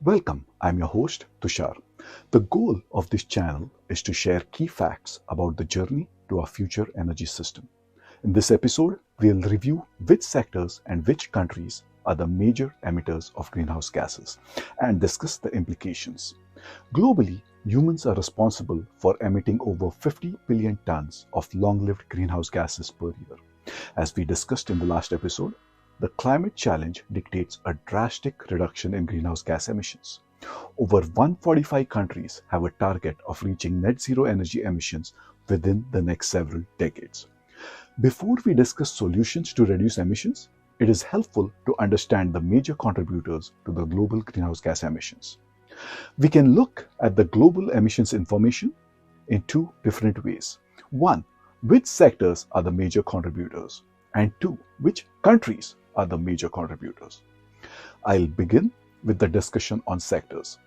Welcome, I'm your host Tushar. The goal of this channel is to share key facts about the journey to our future energy system. In this episode, we'll review which sectors and which countries are the major emitters of greenhouse gases and discuss the implications. Globally, humans are responsible for emitting over 50 billion tons of long-lived greenhouse gases per year. As we discussed in the last episode, the climate challenge dictates a drastic reduction in greenhouse gas emissions. Over 145 countries have a target of reaching net zero energy emissions within the next several decades. Before we discuss solutions to reduce emissions, it is helpful to understand the major contributors to the global greenhouse gas emissions. We can look at the global emissions information in two different ways. One, which sectors are the major contributors? And two, which countries are the major contributors? I'll begin with the discussion on sectors.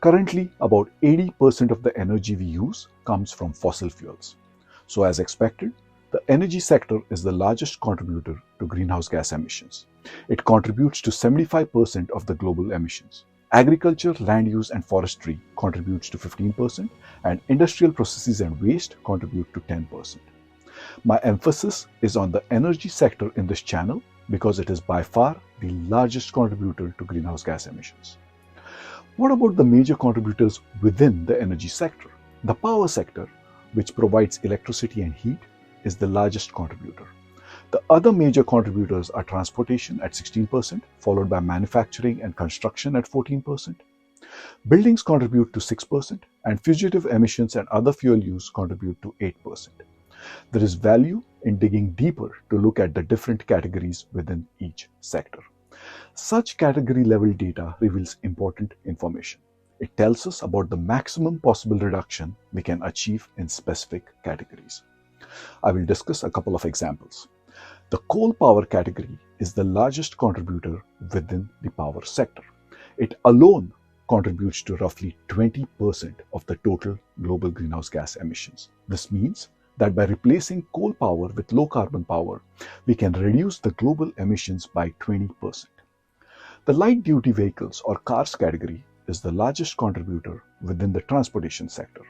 Currently, about 80% of the energy we use comes from fossil fuels. So as expected, the energy sector is the largest contributor to greenhouse gas emissions. It contributes to 75% of the global emissions. Agriculture, land use and forestry contributes to 15%, and industrial processes and waste contribute to 10%. My emphasis is on the energy sector in this channel because it is by far the largest contributor to greenhouse gas emissions. What about the major contributors within the energy sector? The power sector, which provides electricity and heat, is the largest contributor. The other major contributors are transportation at 16%, followed by manufacturing and construction at 14%. Buildings contribute to 6%, and fugitive emissions and other fuel use contribute to 8%. There is value in digging deeper to look at the different categories within each sector. Such category level data reveals important information. It tells us about the maximum possible reduction we can achieve in specific categories. I will discuss a couple of examples. The coal power category is the largest contributor within the power sector. It alone contributes to roughly 20% of the total global greenhouse gas emissions. This means that by replacing coal power with low carbon power, we can reduce the global emissions by 20%. The light duty vehicles or cars category is the largest contributor within the transportation sector.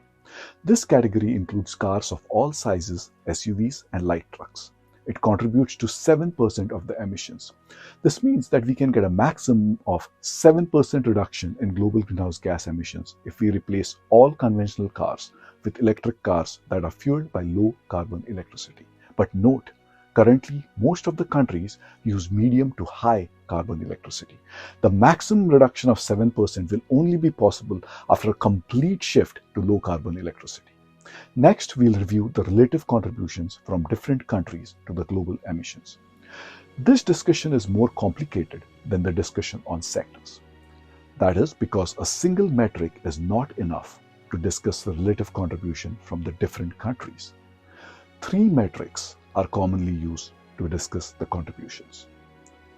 This category includes cars of all sizes, SUVs and light trucks. It contributes to 7% of the emissions. This means that we can get a maximum of 7% reduction in global greenhouse gas emissions if we replace all conventional cars with electric cars that are fueled by low carbon electricity. But note, currently most of the countries use medium to high carbon electricity. The maximum reduction of 7% will only be possible after a complete shift to low carbon electricity. Next, we'll review the relative contributions from different countries to the global emissions. This discussion is more complicated than the discussion on sectors. That is because a single metric is not enough to discuss the relative contribution from the different countries. Three metrics are commonly used to discuss the contributions.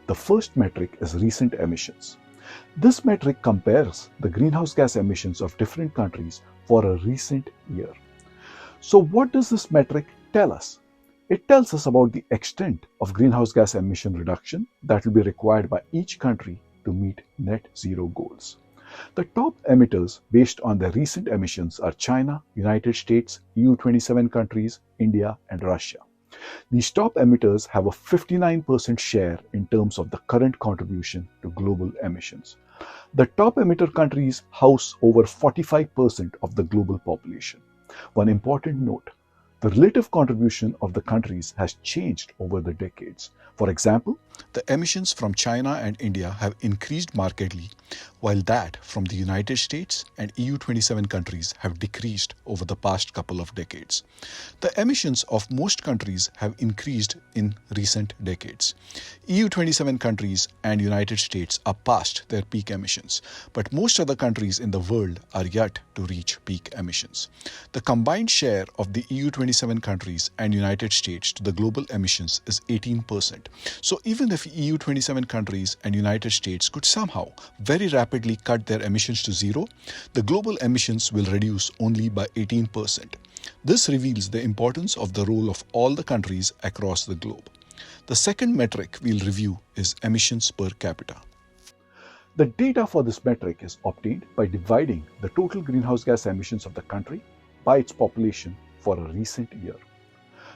The first metric is recent emissions. This metric compares the greenhouse gas emissions of different countries for a recent year. So what does this metric tell us? It tells us about the extent of greenhouse gas emission reduction that will be required by each country to meet net zero goals. The top emitters based on their recent emissions are China, United States, EU27 countries, India, and Russia. These top emitters have a 59% share in terms of the current contribution to global emissions. The top emitter countries house over 45% of the global population. One important note, the relative contribution of the countries has changed over the decades. For example, the emissions from China and India have increased markedly, while that from the United States and EU27 countries have decreased over the past couple of decades. The emissions of most countries have increased in recent decades. EU27 countries and United States are past their peak emissions, but most other countries in the world are yet to reach peak emissions. The combined share of the EU27 countries and United States to the global emissions is 18%. So even if EU27 countries and United States could somehow very rapidly cut their emissions to zero, the global emissions will reduce only by 18%. This reveals the importance of the role of all the countries across the globe. The second metric we'll review is emissions per capita. The data for this metric is obtained by dividing the total greenhouse gas emissions of the country by its population for a recent year.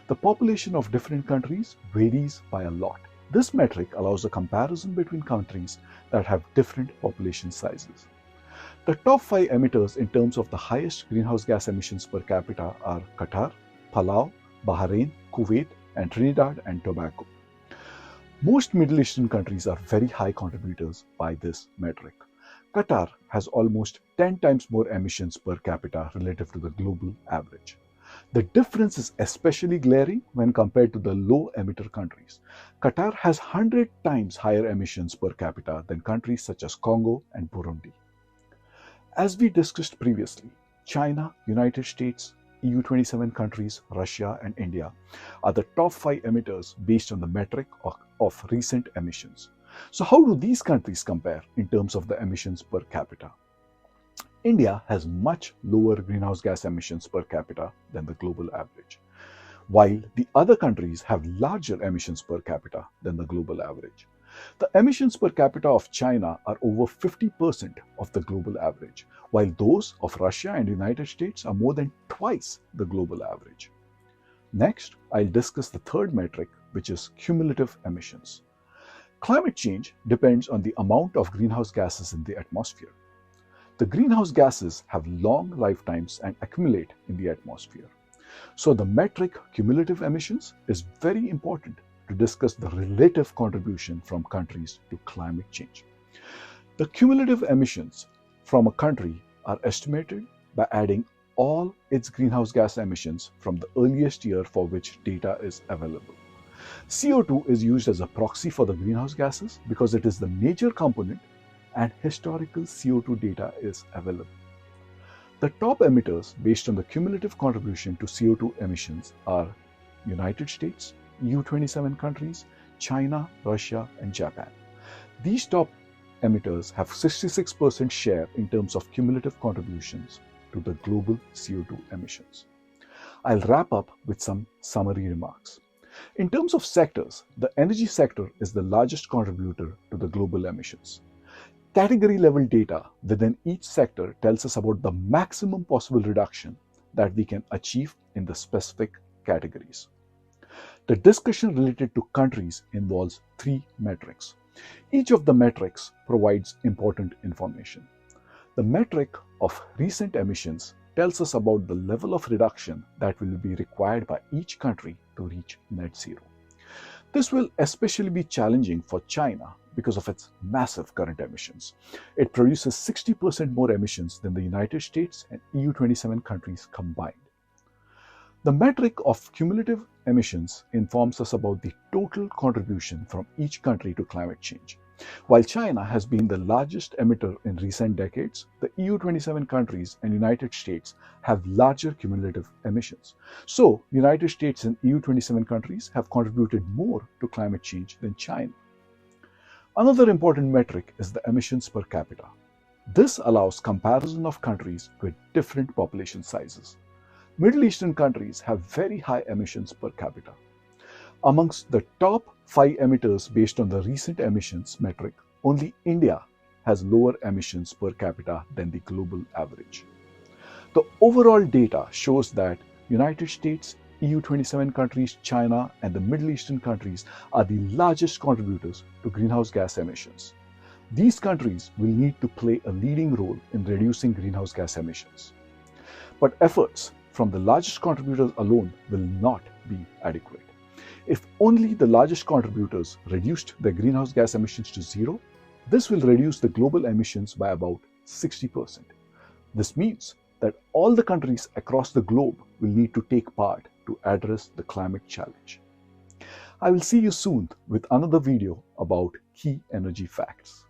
The population of different countries varies by a lot. This metric allows a comparison between countries that have different population sizes. The top 5 emitters in terms of the highest greenhouse gas emissions per capita are Qatar, Palau, Bahrain, Kuwait, and Trinidad and Tobago. Most Middle Eastern countries are very high contributors by this metric. Qatar has almost 10 times more emissions per capita relative to the global average. The difference is especially glaring when compared to the low emitter countries. Qatar has 100 times higher emissions per capita than countries such as Congo and Burundi. As we discussed previously, China, United States, EU27 countries, Russia, and India are the top 5 emitters based on the metric of recent emissions. So how do these countries compare in terms of the emissions per capita? India has much lower greenhouse gas emissions per capita than the global average, while the other countries have larger emissions per capita than the global average. The emissions per capita of China are over 50% of the global average, while those of Russia and the United States are more than twice the global average. Next, I'll discuss the third metric, which is cumulative emissions. Climate change depends on the amount of greenhouse gases in the atmosphere. The greenhouse gases have long lifetimes and accumulate in the atmosphere. So the metric cumulative emissions is very important to discuss the relative contribution from countries to climate change. The cumulative emissions from a country are estimated by adding all its greenhouse gas emissions from the earliest year for which data is available. CO2 is used as a proxy for the greenhouse gases because it is the major component and historical CO2 data is available. The top emitters based on the cumulative contribution to CO2 emissions are United States, EU27 countries, China, Russia, and Japan. These top emitters have 66% share in terms of cumulative contributions to the global CO2 emissions. I'll wrap up with some summary remarks. In terms of sectors, the energy sector is the largest contributor to the global emissions. Category level data within each sector tells us about the maximum possible reduction that we can achieve in the specific categories. The discussion related to countries involves 3 metrics. Each of the metrics provides important information. The metric of recent emissions tells us about the level of reduction that will be required by each country to reach net zero. This will especially be challenging for China because of its massive current emissions. It produces 60% more emissions than the United States and EU27 countries combined. The metric of cumulative emissions informs us about the total contribution from each country to climate change. While China has been the largest emitter in recent decades, the EU27 countries and United States have larger cumulative emissions. So, United States and EU27 countries have contributed more to climate change than China. Another important metric is the emissions per capita. This allows comparison of countries with different population sizes. Middle Eastern countries have very high emissions per capita. Amongst the top 5 emitters based on the recent emissions metric, only India has lower emissions per capita than the global average. The overall data shows that United States, EU27 countries, China, and the Middle Eastern countries are the largest contributors to greenhouse gas emissions. These countries will need to play a leading role in reducing greenhouse gas emissions. But efforts from the largest contributors alone will not be adequate. If only the largest contributors reduced their greenhouse gas emissions to zero, this will reduce the global emissions by about 60%. This means that all the countries across the globe will need to take part to address the climate challenge. I will see you soon with another video about key energy facts.